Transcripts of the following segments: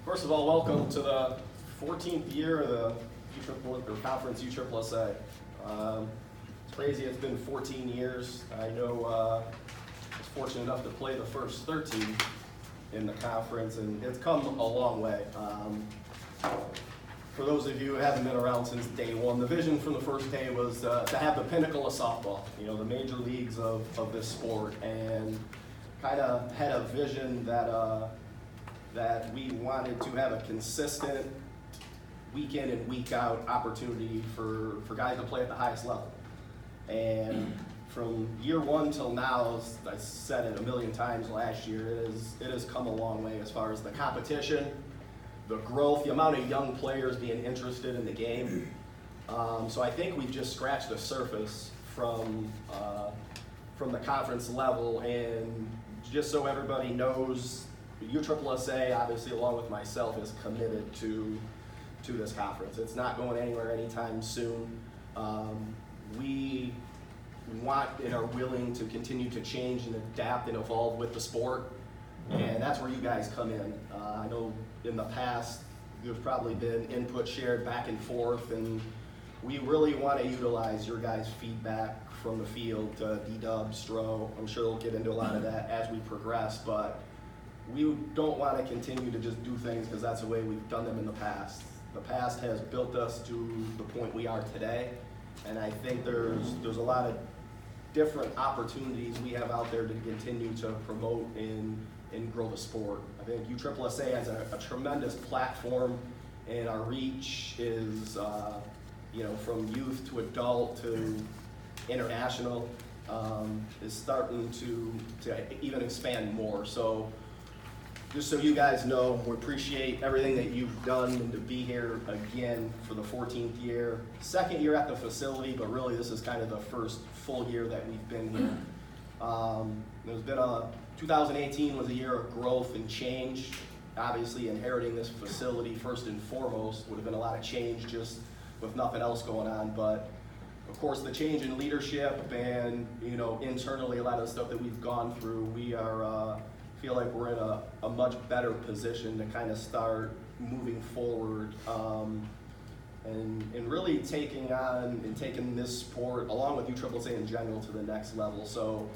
First of all, welcome to the 14th year of the Conference USSSA. It's crazy, it's been 14 years. I know I was fortunate enough to play the first 13 in the conference, and it's come a long way. For those of you who haven't been around since day one, the vision from the first day was to have the pinnacle of softball, the major leagues of this sport, and kind of had a vision that we wanted to have a consistent week in and week out opportunity for guys to play at the highest level. And from year one till now, as I said it a million times last year, it has come a long way as far as the competition, the growth, the amount of young players being interested in the game. So I think we've just scratched the surface from the conference level, and just so everybody knows, USSSA, obviously along with myself, is committed to this conference. It's not going anywhere anytime soon. We want and are willing to continue to change and adapt and evolve with the sport, and that's where you guys come in. I know in the past there's probably been input shared back and forth, and we really want to utilize your guys' feedback from the field, D-Dub, Stro. I'm sure we'll get into a lot of that as we progress, but we don't want to continue to just do things because that's the way we've done them in the past. The past has built us to the point we are today, and I think there's a lot of different opportunities we have out there to continue to promote and grow the sport. I think USSSA has a tremendous platform, and our reach is from youth to adult to international, is starting to even expand more. So just so you guys know, we appreciate everything that you've done, and to be here again for the 14th year. Second year at the facility, but really this is kind of the first full year that we've been here. There's been 2018 was a year of growth and change. Obviously inheriting this facility first and foremost would have been a lot of change just with nothing else going on, but of course the change in leadership and internally a lot of the stuff that we've gone through, we are feel like we're in a much better position to kind of start moving forward and really taking on and taking this sport along with USSSA in general to the next level. So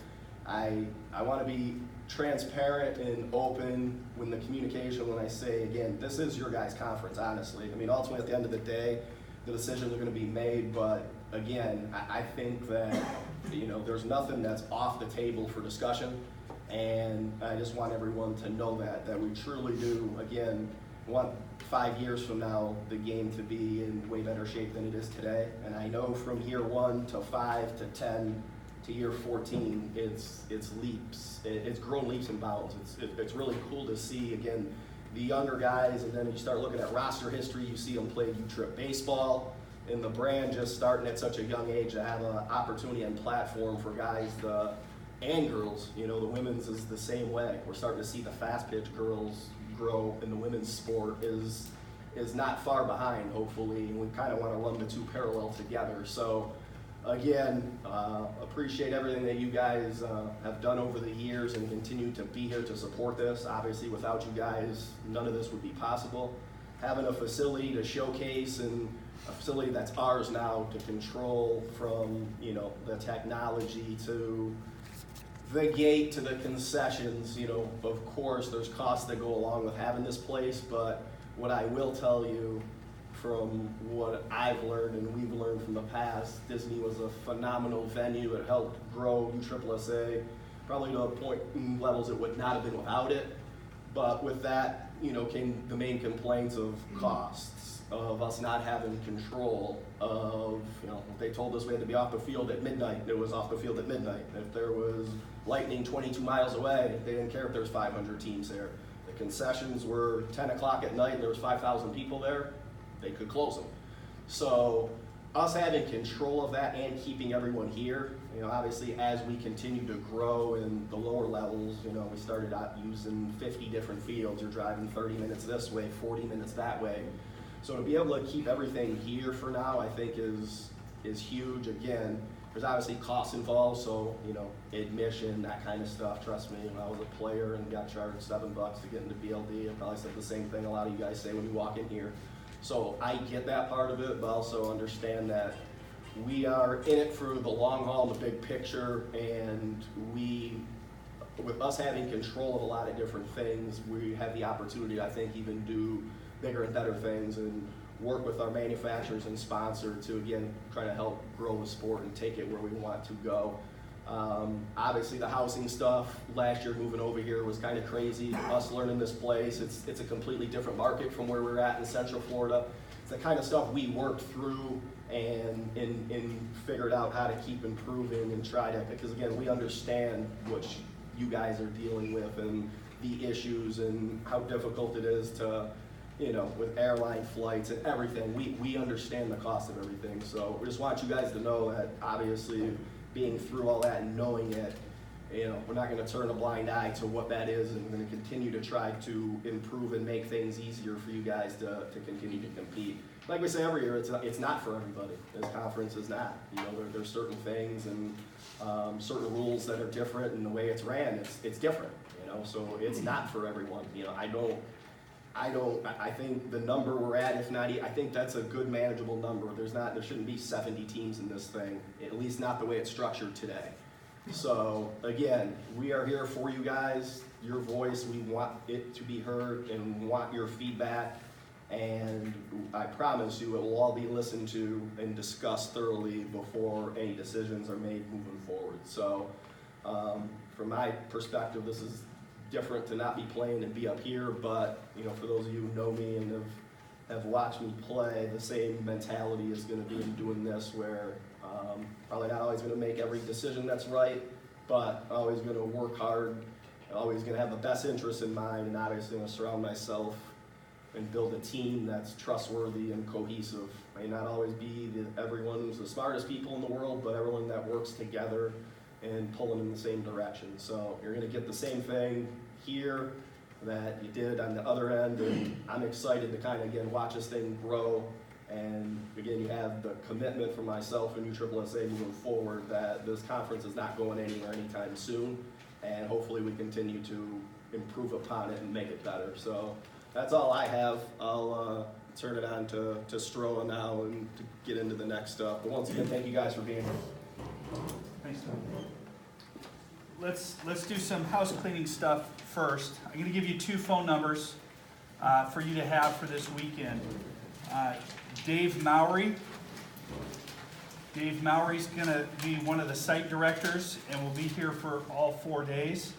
I want to be transparent and open when the communication, when I say, again, this is your guys' conference, honestly. I mean, ultimately at the end of the day, the decisions are going to be made, but again, I think that there's nothing that's off the table for discussion. And I just want everyone to know that we truly do, again, want 5 years from now the game to be in way better shape than it is today. And I know from year 1 to 5 to 10 to year 14, it's leaps. It's grown leaps and bounds. It's really cool to see, again, the younger guys, and then you start looking at roster history, you see them play U-Trip baseball, and the brand just starting at such a young age to have an opportunity and platform for guys and girls. The women's is the same way. We're starting to see the fast pitch girls grow, and the women's sport is not far behind, hopefully, and we kind of want to run the two parallel together. So again, appreciate everything that you guys have done over the years and continue to be here to support this. Obviously, without you guys, none of this would be possible. Having a facility to showcase and a facility that's ours now to control, from the technology to the gate to the concessions, of course there's costs that go along with having this place, but what I will tell you from what I've learned and we've learned from the past, Disney was a phenomenal venue. It helped grow USSSA probably to a point in levels it would not have been without it. But with that, came the main complaints of costs, of us not having control of, if they told us we had to be off the field at midnight, it was off the field at midnight. If there was lightning 22 miles away, they didn't care if there was 500 teams there. The concessions were 10 o'clock at night and there was 5,000 people there, they could close them. So us having control of that and keeping everyone here, obviously as we continue to grow in the lower levels, we started out using 50 different fields. You're driving 30 minutes this way, 40 minutes that way. So to be able to keep everything here for now, I think is huge. Again, There's obviously costs involved, so, you know, admission, that kind of stuff. Trust me, when I was a player and got charged $7 to get into BLD, I probably said the same thing a lot of you guys say when you walk in here. So I get that part of it, but also understand that we are in it for the long haul, the big picture, and with us having control of a lot of different things, we have the opportunity, I think, even do bigger and better things and work with our manufacturers and sponsor to, again, try to help grow the sport and take it where we want to go. Obviously the housing stuff, last year moving over here was kind of crazy. Us learning this place, it's a completely different market from where we're at in Central Florida. It's the kind of stuff we worked through and figured out how to keep improving and try to, because again, we understand what you guys are dealing with and the issues and how difficult it is to, you know, with airline flights and everything. We understand the cost of everything. So we just want you guys to know that obviously being through all that and knowing it, you know, we're not going to turn a blind eye to what that is, and we're going to continue to try to improve and make things easier for you guys to continue to compete. Like we say every year, it's not for everybody. This conference is not. You know, there's certain things and certain rules that are different, and the way it's ran, it's different. You know, so it's not for everyone. You know, I think the number we're at, if not, I think that's a good manageable number. There shouldn't be 70 teams in this thing, at least not the way it's structured today. So again, we are here for you guys, your voice. We want it to be heard and want your feedback. And I promise you it will all be listened to and discussed thoroughly before any decisions are made moving forward. So from my perspective, this is different to not be playing and be up here, but you know, for those of you who know me and have watched me play, the same mentality is going to be in doing this, where probably not always going to make every decision that's right, but always going to work hard, always going to have the best interest in mind, and obviously going to surround myself and build a team that's trustworthy and cohesive. May not always be everyone's the smartest people in the world, but everyone that works together and pulling in the same direction. So you're going to get the same thing here that you did on the other end, and I'm excited to kind of, again, watch this thing grow. And again, you have the commitment from myself and USSSA moving forward that this conference is not going anywhere anytime soon, and hopefully we continue to improve upon it and make it better. So that's all I have. I'll turn it on to Stroa now and to get into the next stuff. But once again, thank you guys for being here. Thanks, Tom. Let's do some house cleaning stuff first. I'm going to give you 2 phone numbers for you to have for this weekend. Dave Mowry. Dave Mowry's going to be one of the site directors and will be here for all 4 days.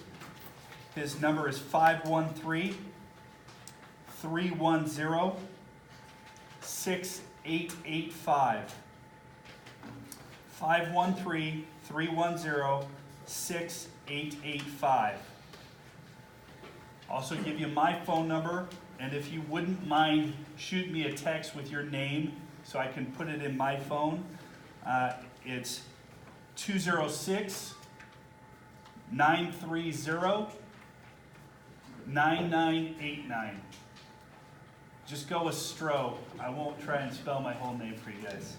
His number is 513-310-6885. 513-310-6885. Also give you my phone number, and if you wouldn't mind, shoot me a text with your name so I can put it in my phone. It's 206-930-9989. Just go with Stro. I won't try and spell my whole name for you guys.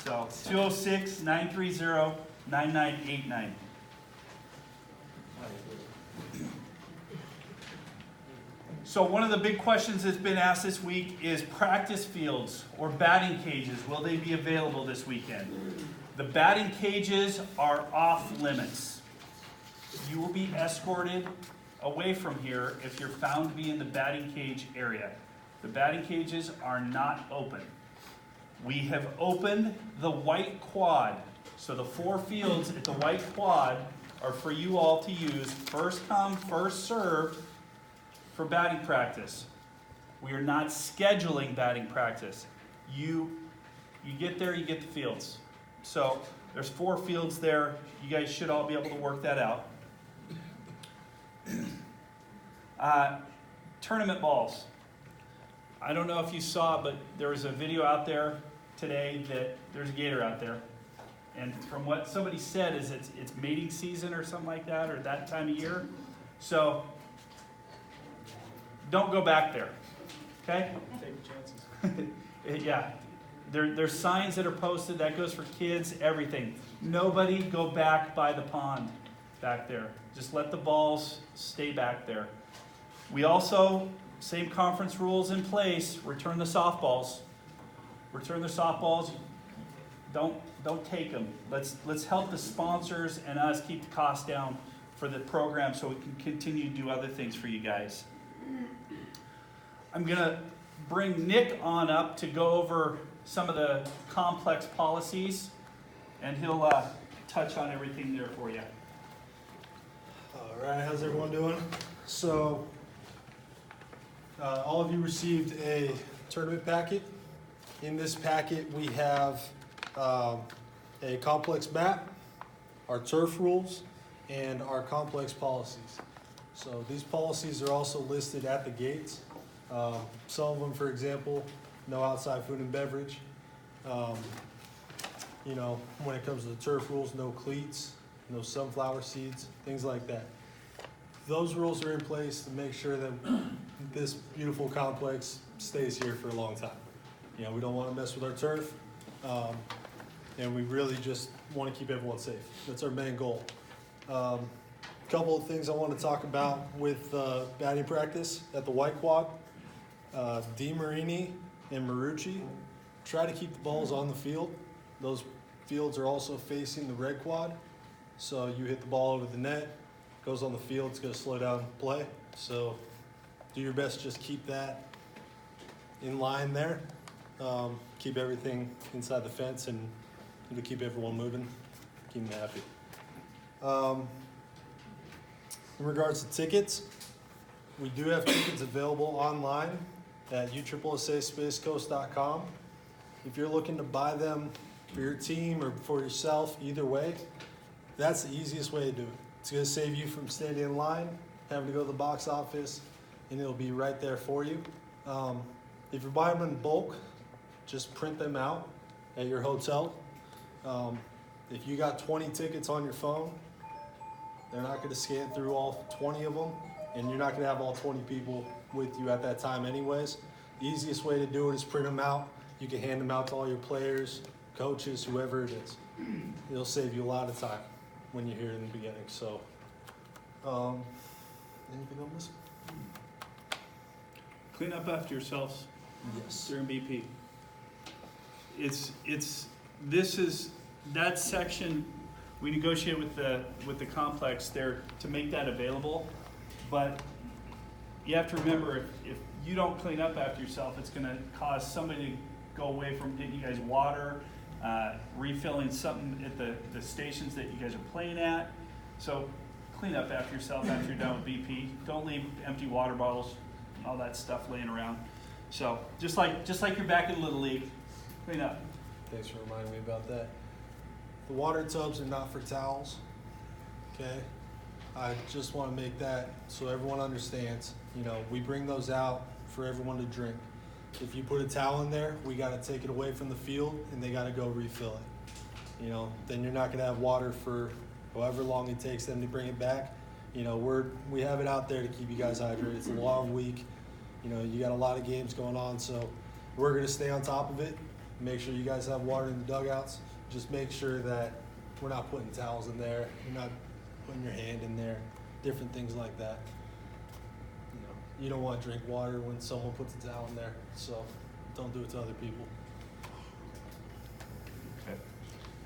So 206-930-9989. So one of the big questions that's been asked this week is practice fields or batting cages. Will they be available this weekend? The batting cages are off limits. You will be escorted away from here if you're found to be in the batting cage area. The batting cages are not open. We have opened the white quad. So the 4 fields at the white quad are for you all to use first come, first served for batting practice. We are not scheduling batting practice. You get there, you get the fields. So there's 4 fields there. You guys should all be able to work that out. Tournament balls. I don't know if you saw, but there was a video out there today that there's a gator out there. And from what somebody said is it's mating season or something like that, or that time of year. So don't go back there, okay? Take chances. Yeah, There's signs that are posted, that goes for kids, everything. Nobody go back by the pond back there. Just let the balls stay back there. We also, same conference rules in place, return the softballs. Return the softballs, don't take them. Let's help the sponsors and us keep the cost down for the program so we can continue to do other things for you guys. I'm gonna bring Nick on up to go over some of the complex policies, and he'll touch on everything there for you. All right, how's everyone doing? So, all of you received a tournament packet. In this packet, we have a complex map, our turf rules, and our complex policies. So these policies are also listed at the gates. Some of them, for example, no outside food and beverage. You know, when it comes to the turf rules, no cleats, no sunflower seeds, things like that. Those rules are in place to make sure that this beautiful complex stays here for a long time. You know, we don't want to mess with our turf, and we really just want to keep everyone safe. That's our main goal. Couple of things I want to talk about with batting practice at the White Quad. DeMarini and Marucci try to keep the balls on the field. Those fields are also facing the red quad, so you hit the ball over the net, goes on the field, it's going to slow down play. So do your best, just keep that in line there. Keep everything inside the fence, and it'll keep everyone moving, keep them happy. In regards to tickets, we do have tickets available online at USSSaSpaceCoast.com. If you're looking to buy them for your team or for yourself, either way, that's the easiest way to do it. It's going to save you from standing in line, having to go to the box office, and it'll be right there for you. If you're buying them in bulk, just print them out at your hotel. If you got 20 tickets on your phone, they're not going to scan through all 20 of them, and you're not going to have all 20 people with you at that time anyways. The easiest way to do it is print them out. You can hand them out to all your players, coaches, whoever it is. It'll save you a lot of time when you're here in the beginning. So, anything I'm missing? Clean up after yourselves Yes. during BP. This is that section. We negotiate with the complex there to make that available, but you have to remember, if you don't clean up after yourself, it's going to cause somebody to go away from getting you guys water, refilling something at the stations that you guys are playing at. So clean up after yourself after you're done with BP. Don't leave empty water bottles, all that stuff laying around. So just like you're back in Little League, clean up. Thanks for reminding me about that. The water tubs are not for towels, okay? I just want to make that so everyone understands. You know, we bring those out for everyone to drink. If you put a towel in there, we got to take it away from the field, and they got to go refill it. You know, then you're not going to have water for however long it takes them to bring it back. You know, we have it out there to keep you guys hydrated. It's a long week. You know, you got a lot of games going on, so we're going to stay on top of it. Make sure you guys have water in the dugouts. Just make sure that we're not putting towels in there. You're not putting your hand in there. Different things like that. You know, you don't want to drink water when someone puts a towel in there, so don't do it to other people. Okay.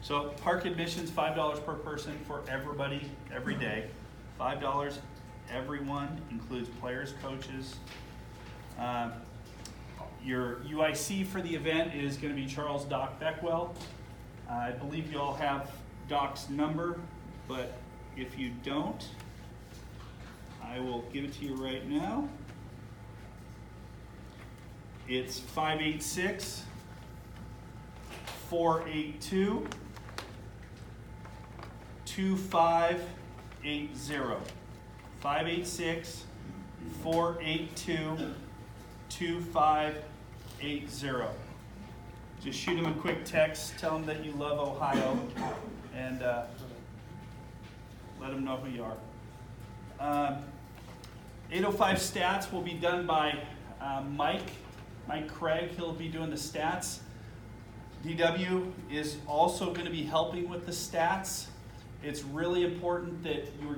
So park admissions, $5 per person for everybody, every day. $5 everyone, includes players, coaches. Your UIC for the event is going to be Charles Doc Beckwell. I believe you all have Doc's number, but if you don't, I will give it to you right now. It's 586-482-2580. 586-482-2580. Just shoot him a quick text, tell him that you love Ohio, and let him know who you are. 805 stats will be done by Mike Craig. He'll be doing the stats. DW is also going to be helping with the stats. It's really important that you're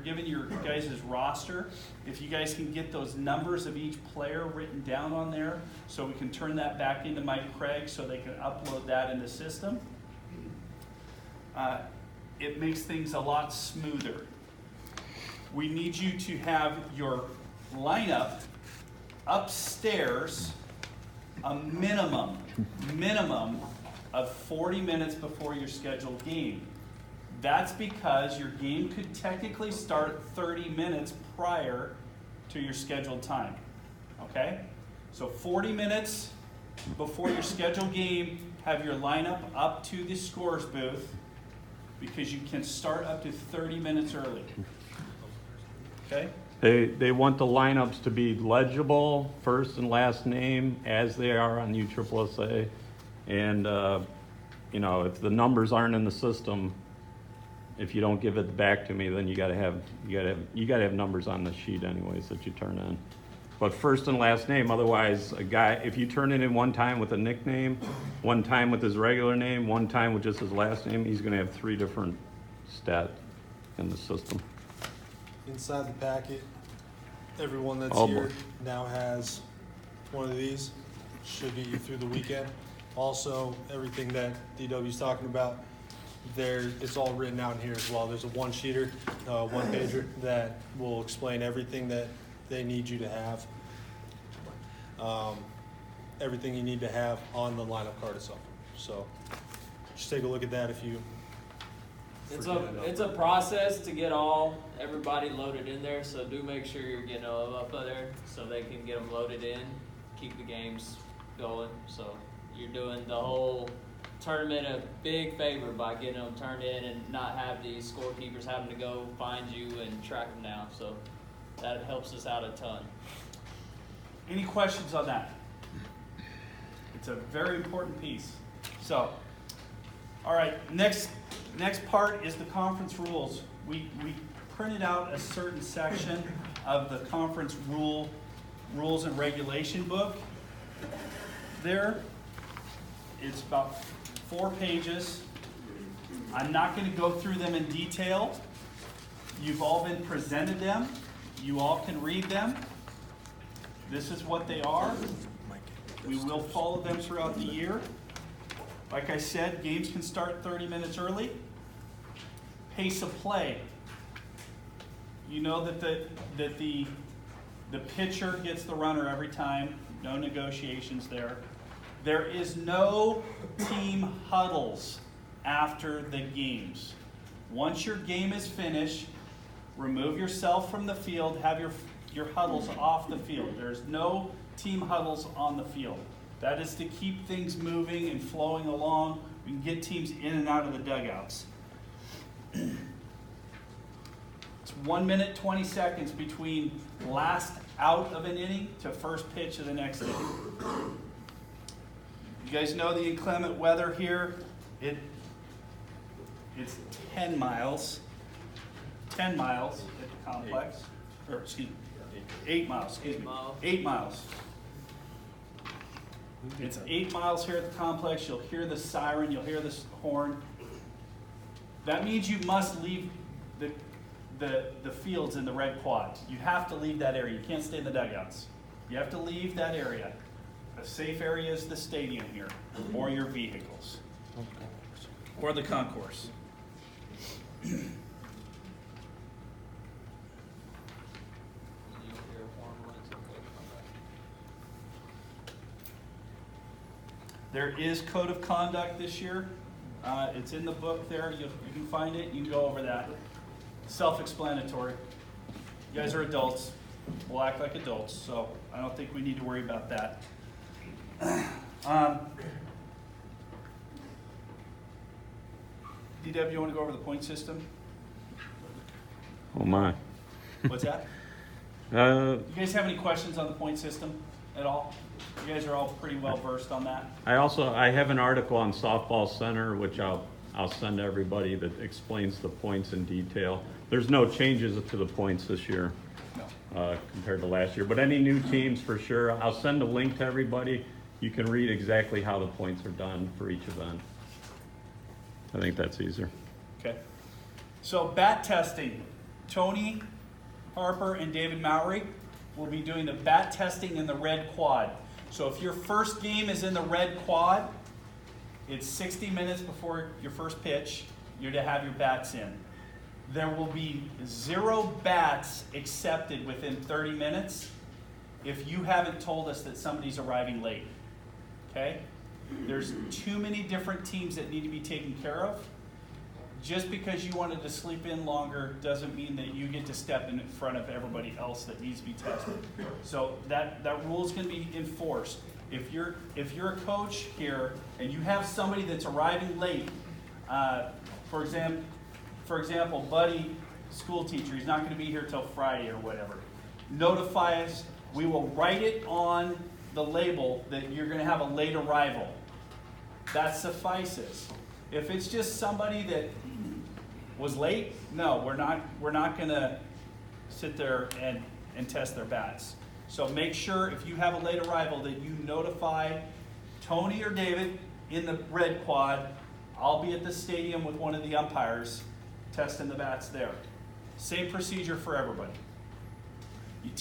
given your guys' roster. If you guys can get those numbers of each player written down on there, so we can turn that back into Mike Craig so they can upload that in the system. It makes things a lot smoother. We need you to have your lineup upstairs a minimum of 40 minutes before your scheduled game. That's because your game could technically start 30 minutes prior to your scheduled time. Okay? So 40 minutes before your scheduled game, have your lineup up to the scores booth, because you can start up to 30 minutes early. Okay? They want the lineups to be legible, first and last name, as they are on USSSA. And, if the numbers aren't in the system, if you don't give it back to me, then you gotta have numbers on the sheet anyways that you turn in. But first and last name, otherwise a guy, if you turn it in one time with a nickname, one time with his regular name, one time with just his last name, he's gonna have 3 different stats in the system. Inside the packet, everyone that's Oh, here boy. now has one of these. Should get you through the weekend. Also, everything that DW's talking about, it's all written out in here as well. There's a one-sheeter, one-pager that will explain everything that they need you to have. Everything you need to have on the lineup card itself. So just take a look at that if you. It's a process to get everybody loaded in there, so do make sure you're getting them up there so they can get them loaded in, keep the games going. So you're doing the whole tournament a big favor by getting them turned in and not have these scorekeepers having to go find you and track them down. So that helps us out a ton. Any questions on that? It's a very important piece. So, all right, next part is the conference rules. We printed out a certain section of the conference rules and regulation book. There, it's about 4 pages. I'm not going to go through them in detail. You've all been presented them. You all can read them. This is what they are. We will follow them throughout the year. Like I said, games can start 30 minutes early. Pace of play. You know that the pitcher gets the runner every time. No negotiations there. There is no team huddles after the games. Once your game is finished, remove yourself from the field, have your huddles off the field. There's no team huddles on the field. That is to keep things moving and flowing along. We can get teams in and out of the dugouts. It's 1 minute, 20 seconds between last out of an inning to first pitch of the next inning. You guys know the inclement weather here. It's 10 miles. 10 miles at the complex. Or, excuse me, 8 miles, excuse me. 8 miles. It's 8 miles here at the complex. You'll hear the siren, you'll hear the horn. That means you must leave the fields in the red quad. You have to leave that area. You can't stay in the dugouts. You have to leave that area. A safe area is the stadium here, or your vehicles, or the concourse. There is code of conduct this year. It's in the book there. You can find it. You can go over that. Self-explanatory. You guys are adults. We'll act like adults, so I don't think we need to worry about that. DW, you want to go over the point system? Oh my. What's that? You guys have any questions on the point system at all? You guys are all pretty well versed on that. I have an article on Softball Center, which I'll send to everybody, that explains the points in detail. There's no changes to the points this year. No. Compared to last year, but any new teams for sure. I'll send a link to everybody. you can read exactly how the points are done for each event. I think that's easier. Okay. So bat testing, Tony Harper and David Mowry will be doing the bat testing in the red quad. So if your first game is in the red quad, it's 60 minutes before your first pitch, you're to have your bats in. There will be 0 bats accepted within 30 minutes if you haven't told us that somebody's arriving late. Okay? There's too many different teams that need to be taken care of. Just because you wanted to sleep in longer doesn't mean that you get to step in front of everybody else that needs to be tested. So that rule is going to be enforced. If you're a coach here and you have somebody that's arriving late, for example, Buddy, school teacher, he's not going to be here till Friday or whatever. Notify us. We will write it on the label that you're going to have a late arrival. That suffices. If it's just somebody that was late, no, we're not going to sit there and test their bats. So make sure if you have a late arrival that you notify Tony or David in the red quad. I'll be at the stadium with one of the umpires testing the bats there. Same procedure for everybody. You can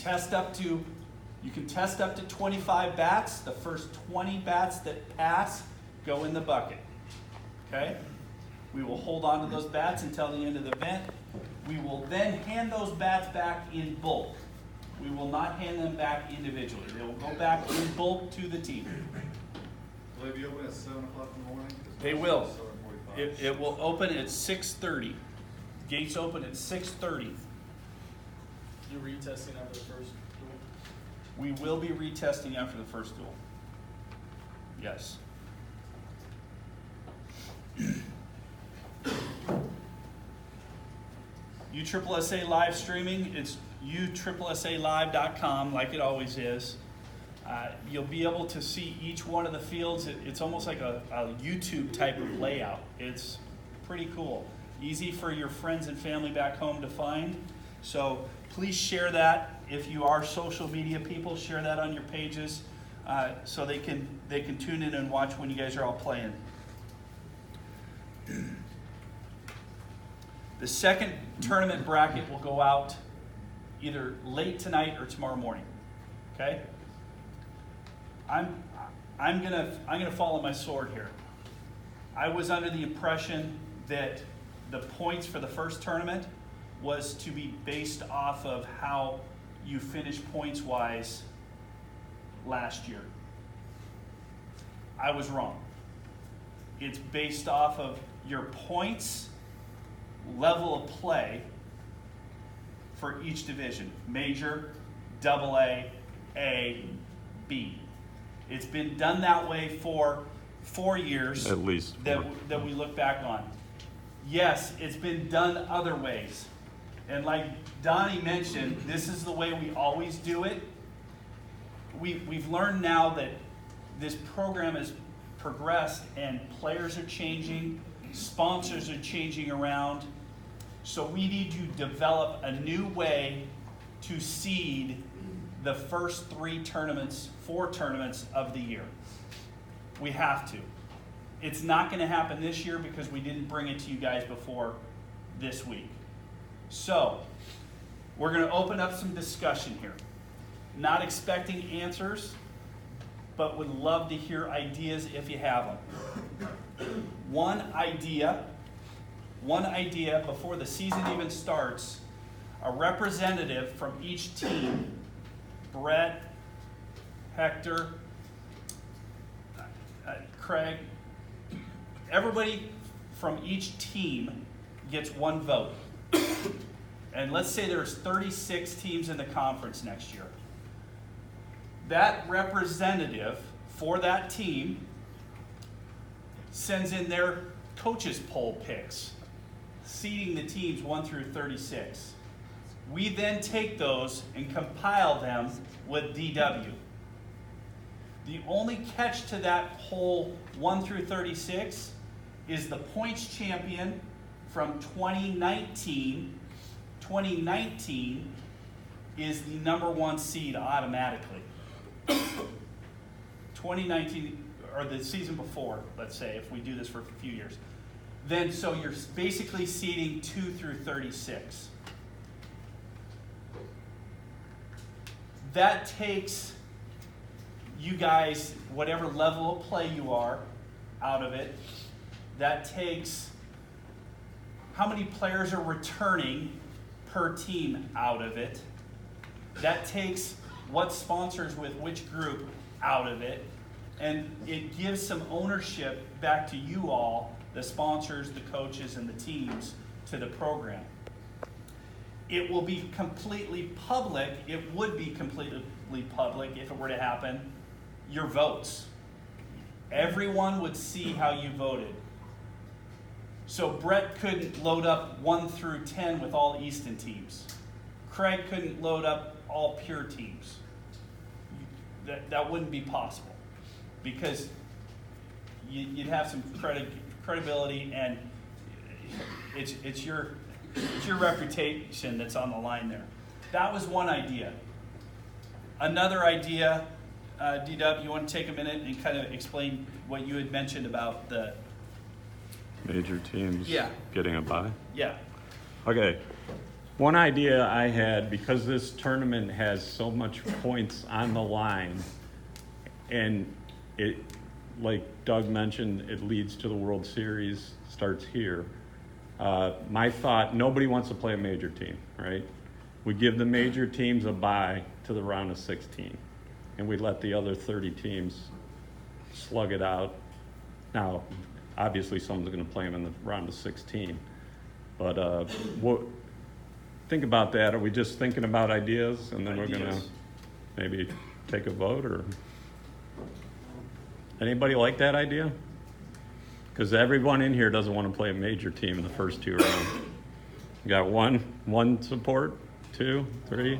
test up to 25 bats. The first 20 bats that pass go in the bucket. Okay? We will hold on to those bats until the end of the event. We will then hand those bats back in bulk. We will not hand them back individually. They will go back in bulk to the team. Will they be open at 7 o'clock in the morning? They will. 7:45. It will open at 6:30. Gates open at 6:30. You retesting after the first duel? We will be retesting after the first duel. Yes. USSSA live streaming, it's USSSAlive.com like it always is. You'll be able to see each one of the fields. It's almost like a YouTube type of layout. It's pretty cool. Easy for your friends and family back home to find. So please share that. If you are social media people, share that on your pages so they can tune in and watch when you guys are all playing. The second tournament bracket will go out either late tonight or tomorrow morning. Okay? I'm gonna follow my sword here. I was under the impression that the points for the first tournament was to be based off of how you finished points-wise last year. I was wrong. It's based off of your points, level of play for each division. Major, AA, A, B. It's been done that way for 4 years. At least that 4. that we look back on. Yes, it's been done other ways. And like Donnie mentioned, this is the way we always do it. We've learned now that this program has progressed and players are changing, sponsors are changing around. So we need to develop a new way to seed the first 4 tournaments of the year. We have to. It's not going to happen this year because we didn't bring it to you guys before this week. So we're going to open up some discussion here. Not expecting answers, but would love to hear ideas if you have them. One idea before the season even starts, a representative from each team, Brett, Hector, Craig, everybody from each team gets 1 vote. And let's say there's 36 teams in the conference next year. That representative for that team sends in their coaches poll picks, seeding the teams 1 through 36. We then take those and compile them with DW. The only catch to that poll 1 through 36 is the points champion from 2019. 2019 is the #1 seed automatically. 2019, or the season before, let's say, if we do this for a few years, then so you're basically seeding 2 through 36. That takes you guys, whatever level of play you are, out of it. That takes how many players are returning per team out of it. That takes what sponsors with which group out of it. And it gives some ownership back to you all, the sponsors, the coaches, and the teams, to the program. It will be completely public. It would be completely public if it were to happen. Your votes. Everyone would see how you voted. So Brett couldn't load up 1 through 10 with all Easton teams. Craig couldn't load up all Pure teams. That wouldn't be possible, because you'd have some credibility, and it's your reputation that's on the line there. That was one idea. Another idea, D-Dub, you want to take a minute and kind of explain what you had mentioned about the Major teams Yeah. getting a bye? Yeah. Okay. One idea I had, because this tournament has so much points on the line, and it, like Doug mentioned, it leads to the World Series, starts here. My thought, nobody wants to play a major team, right? We give the major teams a bye to the round of 16, and we let the other 30 teams slug it out. Now, obviously, someone's going to play them in the round of 16. But think about that. Are we just thinking about ideas, and then we're going to maybe take a vote? Or anybody like that idea? Because everyone in here doesn't want to play a major team in the first 2 rounds. You got one support, 2, 3.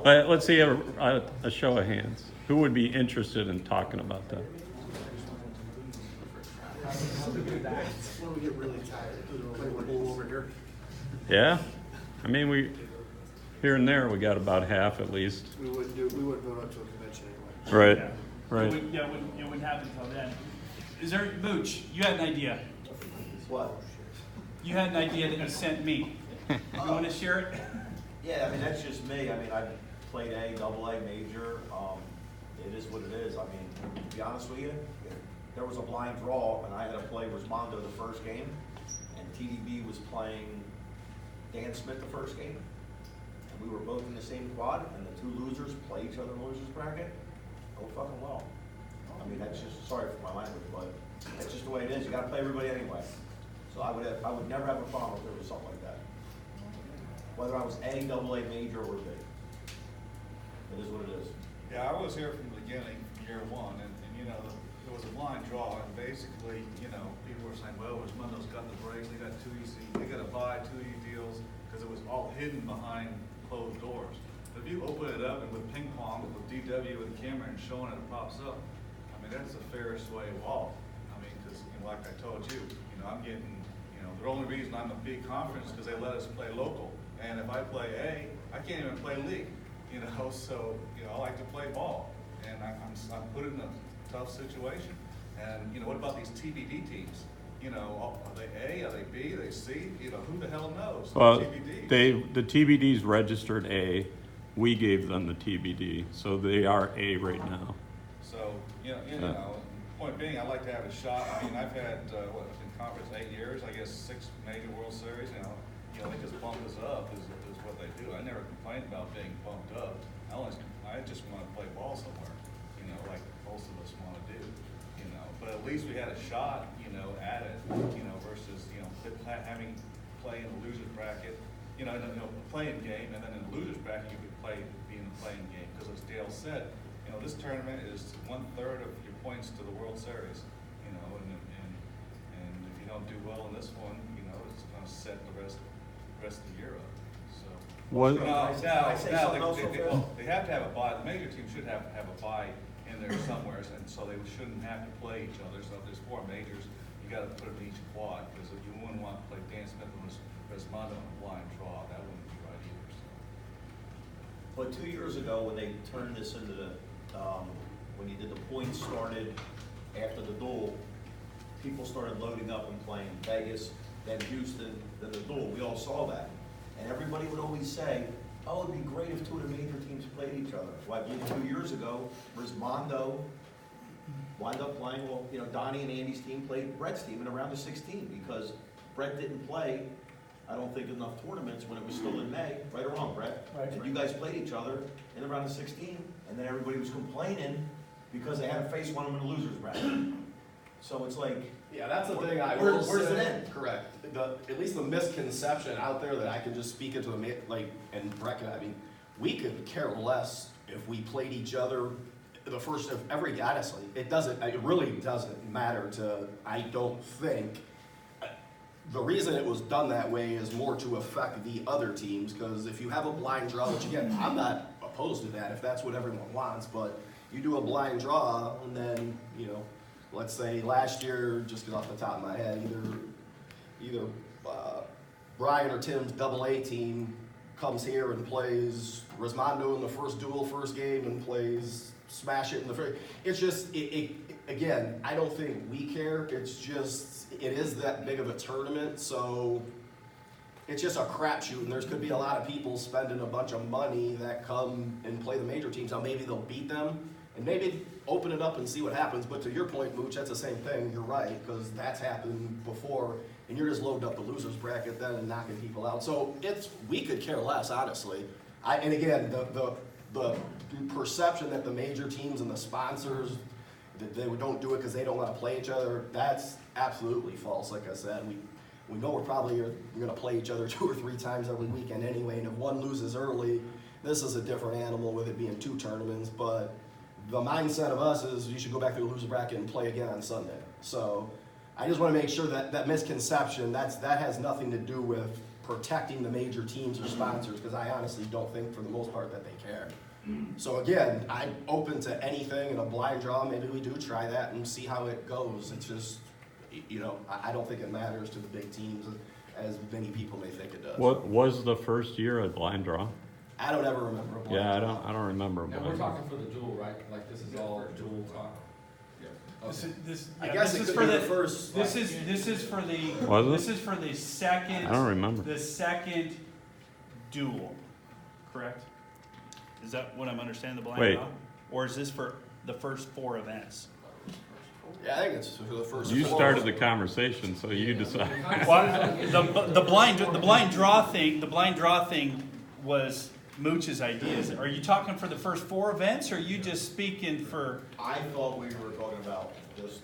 But let's see a show of hands. Who would be interested in talking about that? When we get really tired, play one bowl over here. Yeah? I mean, here and there, we got about half at least. We wouldn't vote up to a convention anyway. Right, Yeah. right. It wouldn't happen until then. Is there, Mooch, you had an idea. What? You had an idea that you sent me. You want to share it? Yeah, I mean, that's just me. I mean, I played A, double A, major. It is what it is. I mean, to be honest with you, there was a blind draw, and I had to play Rosmondo the first game, and TDB was playing Dan Smith the first game, and we were both in the same quad, and the 2 losers play each other in the losers bracket. Oh, fucking well. I mean, that's just, sorry for my language, but that's just the way it is. You got to play everybody anyway. So I would never have a problem if there was something like that. Whether I was A, double A, major, or B. It is what it is. Yeah, I was here from the beginning, year 1, and you know, it was a blind draw, and basically, you know, people were saying, well, Rosmondo's got the breaks, they got 2 easy, they got to buy 2 easy deals, because it was all hidden behind closed doors. But if you open it up and with ping pong, with DW with the camera and showing it pops up, I mean, that's the fairest way of all. I mean, because you know, like I told you, I'm getting, the only reason I'm a big conference is because they let us play local. And if I play A, I can't even play league, so, I like to play ball. And I'm put in a tough situation. And, what about these TBD teams? Are they A, are they B, are they C? Who the hell knows? Well, TBD. the TBD's registered A. We gave them the TBD, so they are A right now. So, point being, I'd like to have a shot. I mean, I've had, in conference 8 years, I guess 6 major World Series, they just bump us up is what they do. I never complained about being bumped up. I just want to play ball somewhere, like most of us want to do, But at least we had a shot, at it, versus, having play in the loser's bracket, in a playing game, and then in the loser's bracket you could be in the playing game. Because as Dale said, this tournament is 1/3 of your points to the World Series, and if you don't do well in this one, it's going to set the rest of the year up. So. What? They They have to have a bye. The major team should have a bye in there somewhere, and so they shouldn't have to play each other. So if there's 4 majors, you got to put them in each quad, because if you wouldn't want to play Dan Smith and Rosmondo in a blind draw, that wouldn't be right either. So. But 2 years ago, when they turned this into the, when when you did the points started after the duel, people started loading up and playing Vegas, then Houston, then the duel. We all saw that. And everybody would always say, oh, it'd be great if two of the major teams played each other. Well, I believe 2 years ago, Rismondo wound up playing, well, you know, Donnie and Andy's team played Brett's team in a round of 16 because Brett didn't play, I don't think, enough tournaments when it was still in May, right or wrong, Brett? Right. And you guys played each other in the round of 16, and then everybody was complaining because they had to face one of them in the losers bracket. So it's like, Yeah, that's the thing I Where- will where's it say. end? Correct. At least the misconception out there that I can just speak into and Brett, I mean, we could care less if we played each other the first of every, honestly, it really doesn't matter I don't think. The reason it was done that way is more to affect the other teams, because if you have a blind draw, which again, I'm not opposed to that if that's what everyone wants, but you do a blind draw and then, you know, let's say last year, just off the top of my head, either Brian or Tim's AA team comes here and plays Rismondo in the first duel, first game, and plays Smash It in the first. It's just, again, I don't think we care. It's just, it is that big of a tournament, so it's just a crapshoot, and there's could be a lot of people spending a bunch of money that come and play the major teams. Now, maybe they'll beat them, and maybe open it up and see what happens. But to your point, Mooch, that's the same thing. You're right, because that's happened before, and you're just loading up the losers bracket then and knocking people out. So we could care less, honestly. And again, the perception that the major teams and the sponsors, that they don't do it because they don't want to play each other, that's absolutely false. Like I said, we know we're probably going to play each other 2 or 3 times every weekend anyway, and if one loses early, this is a different animal with it being 2 tournaments, but the mindset of us is you should go back to the loser bracket and play again on Sunday. So I just want to make sure that misconception, that has nothing to do with protecting the major teams or sponsors, because I honestly don't think for the most part that they care. So again, I'm open to anything in a blind draw. Maybe we do try that and see how it goes. It's just, you know, I don't think it matters to the big teams as many people may think it does. What was the first year a blind draw? I don't ever remember a blind Yeah, draw. I don't remember. And we're talking for the duel, right? Like this is all duel talk? Yeah. I guess it this is could for be the the first. This is for the Was it? this is for the second. I don't remember. The second duel, correct? Is that what I'm understanding the blind Wait. draw? Or is this for the first 4 events? Yeah, I think it's for the first. You 4. started the conversation, so you decide. Well, the blind draw thing was Mooch's ideas. Are you talking for the first 4 events, or are you just speaking for I thought we were talking about this.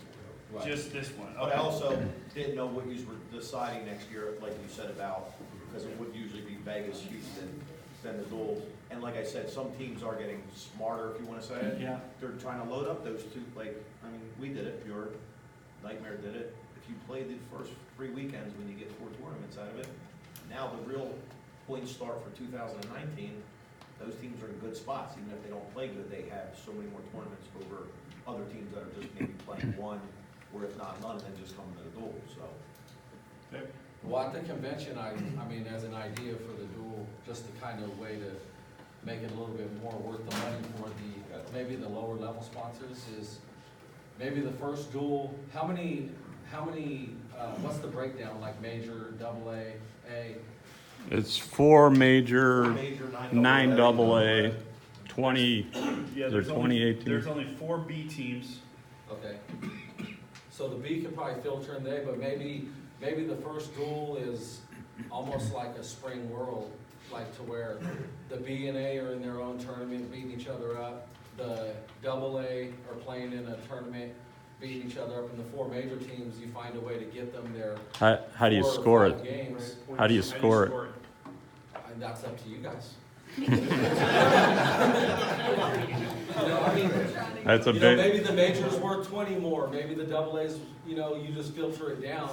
just this one? But I also didn't know what you were deciding next year, like you said about, because it would usually be Vegas, Houston, then the duels. And like I said, some teams are getting smarter, if you want to say it. Yeah. They're trying to load up those 2, like, I mean, we did it, your Nightmare did it. If you played the first 3 weekends when you get 4 tournaments out of it, now the real points start for 2019, those teams are in good spots. Even if they don't play good, they have so many more tournaments over other teams that are just maybe playing 1, or if not none, and then just coming to the duel, so. Well, at the convention, I mean, as an idea for the duel, just the kind of way to make it a little bit more worth the money for maybe the lower level sponsors is maybe the first duel, how many, what's the breakdown, like major, AA, A? It's 4 major, Major 9 AA. AA, 20, Yeah, there's 2018. There's only 4 B teams. Okay. So the B could probably filter in there, but maybe the first duel is almost like a spring world, like to where the B and A are in their own tournament, beating each other up. The AA are playing in a tournament, beating each other up. And the 4 major teams, you find a way to get them there. How do you 4 or score 5 it? games. How do you score it? And that's up to you guys. You know, I mean, That's a you know, big, maybe the majors worth 20 more. Maybe the AA's, you know, you just filter it down.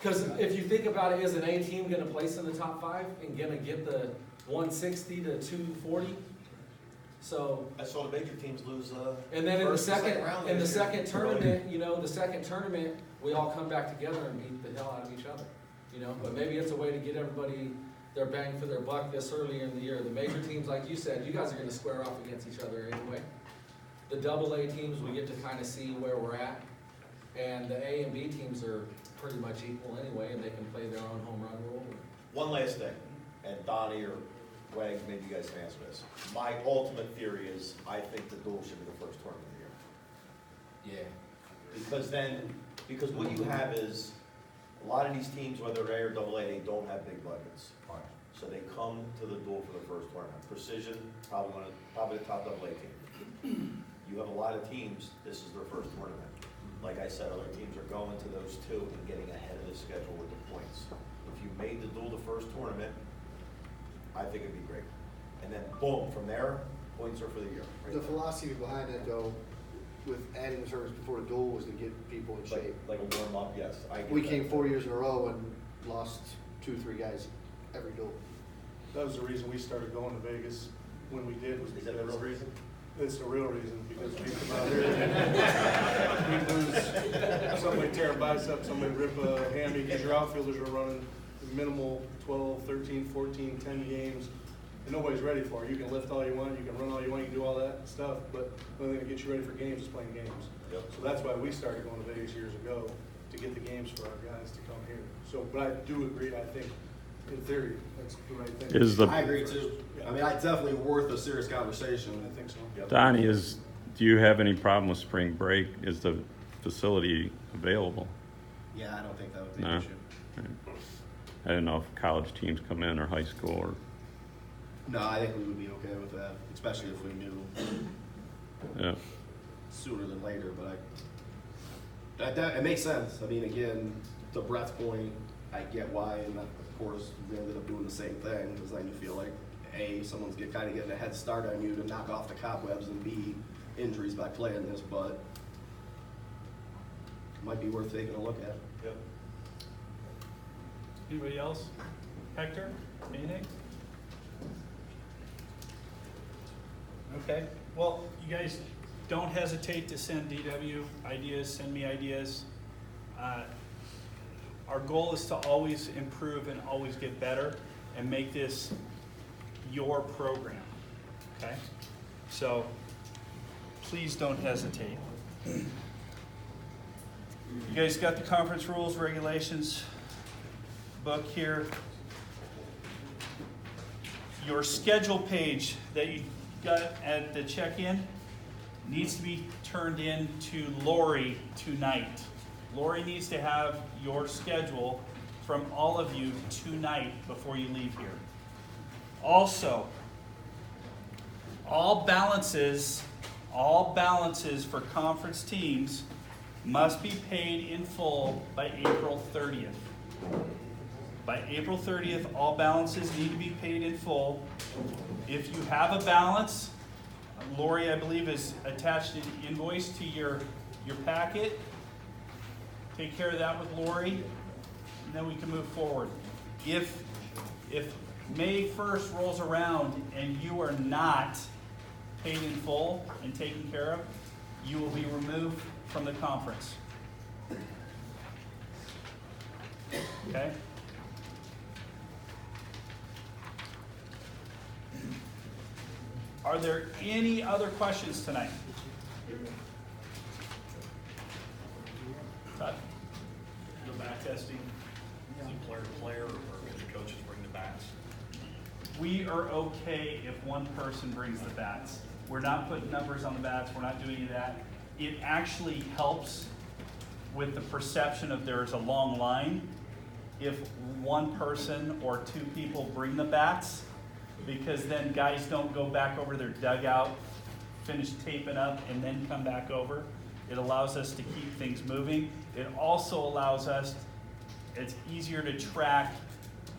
Because if you think about it, is an A team going to place in the top 5 and going to get the 160 to 240? So, I saw the major teams lose, and then in the first and second round in the this year. second tournament, you know, the second tournament, we all come back together and beat the hell out of each other. You know, but maybe it's a way to get everybody their bang for their buck this early in the year. The major teams, like you said, you guys are going to square off against each other anyway. the AA teams, we get to kind of see where we're at. And the A and B teams are pretty much equal anyway, and they can play their own home run rule. One last thing, and Donnie or Wag, maybe you guys can answer this. My ultimate theory is, I think the duel should be the first tournament of the year. Yeah. Because what you have is, a lot of these teams, whether they're A or AA, they don't have big budgets. So they come to the duel for the first tournament. Precision, probably the top AA team. You have a lot of teams, this is their first tournament. Like I said, other teams are going to those two and getting ahead of the schedule with the points. If you made the duel the first tournament, I think it'd be great. And then boom, from there, points are for the year. The philosophy behind it though, with adding the service before the duel was to get people in shape. Like a warm up, yes. I get We that. came 4 years in a row and lost 2-3 guys every duel. That was the reason we started going to Vegas when we did, was Is that the real reason? It's the real reason, because we come out here and we lose, somebody tear a bicep, somebody rip a hammy, because your outfielders are running minimal 12, 13, 14, 10 games, and nobody's ready for it. You can lift all you want, you can run all you want, you can do all that stuff, but the only thing that gets you ready for games is playing games. Yep. So that's why we started going to Vegas years ago, to get the games for our guys to come here. So, but I do agree, I think, in theory, that's the right thing. Is the, I agree too. I mean, it's definitely worth a serious I conversation. think so. Yep. Donnie, do you have any problem with spring break? Is the facility available? Yeah, I don't think that would be No. an issue. I didn't know if college teams come in or high school or, No, I think we would be okay with that, especially if we knew yeah. sooner than later, but it makes sense. I mean, again, to Brett's point, I get why, and of course, we ended up doing the same thing, because then you feel like, A, someone's kind of getting a head start on you to knock off the cobwebs, and B, injuries by playing this, but it might be worth taking a look at. Yep. Anybody else? Hector, anything? Okay, well, you guys don't hesitate to send DW ideas, send me ideas. Our goal is to always improve and always get better and make this your program, okay? So please don't hesitate. You guys got the conference rules, regulations book here. Your schedule page that you got at the check-in needs to be turned in to Lori tonight. Lori needs to have your schedule from all of you tonight before you leave here. Also, all balances for conference teams must be paid in full by April 30th. By April 30th, all balances need to be paid in full. If you have a balance, Lori, I believe, has attached an invoice to your packet. Take care of that with Lori, and then we can move forward. If May 1st rolls around and you are not paid in full and taken care of, you will be removed from the conference. Okay? Are there any other questions tonight? Todd? The bat testing, is it player to player, or can the coaches bring the bats? We are okay if one person brings the bats. We're not putting numbers on the bats, we're not doing any of that. It actually helps with the perception of there's a long line if one person or two people bring the bats, because then guys don't go back over their dugout, finish taping up, and then come back over. It allows us to keep things moving. It also allows us, it's easier to track,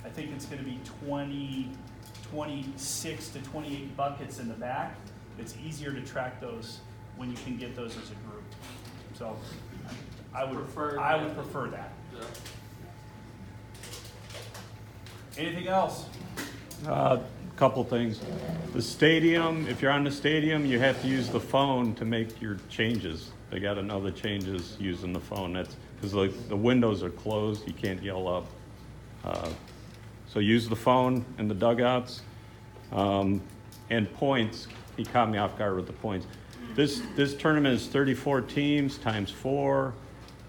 I think it's gonna be 26 to 28 buckets in the back. It's easier to track those when you can get those as a group. So I would prefer that. Anything else? Couple things. The stadium, if you're on the stadium, you have to use the phone to make your changes. They got to know the changes using the phone. That's because the windows are closed. You can't yell up. So use the phone in the dugouts. And points, he caught me off guard with the points. This tournament is 34 teams times 4,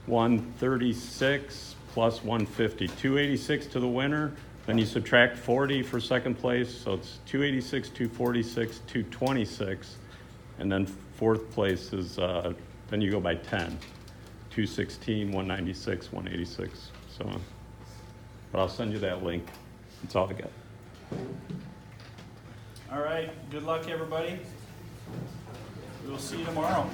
136 plus 150, 286 to the winner. Then you subtract 40 for second place, so it's 286, 246, 226. And then fourth place is, then you go by 10, 216, 196, 186, so on. But I'll send you that link. That's all I got. All right, good luck, everybody. We will see you tomorrow.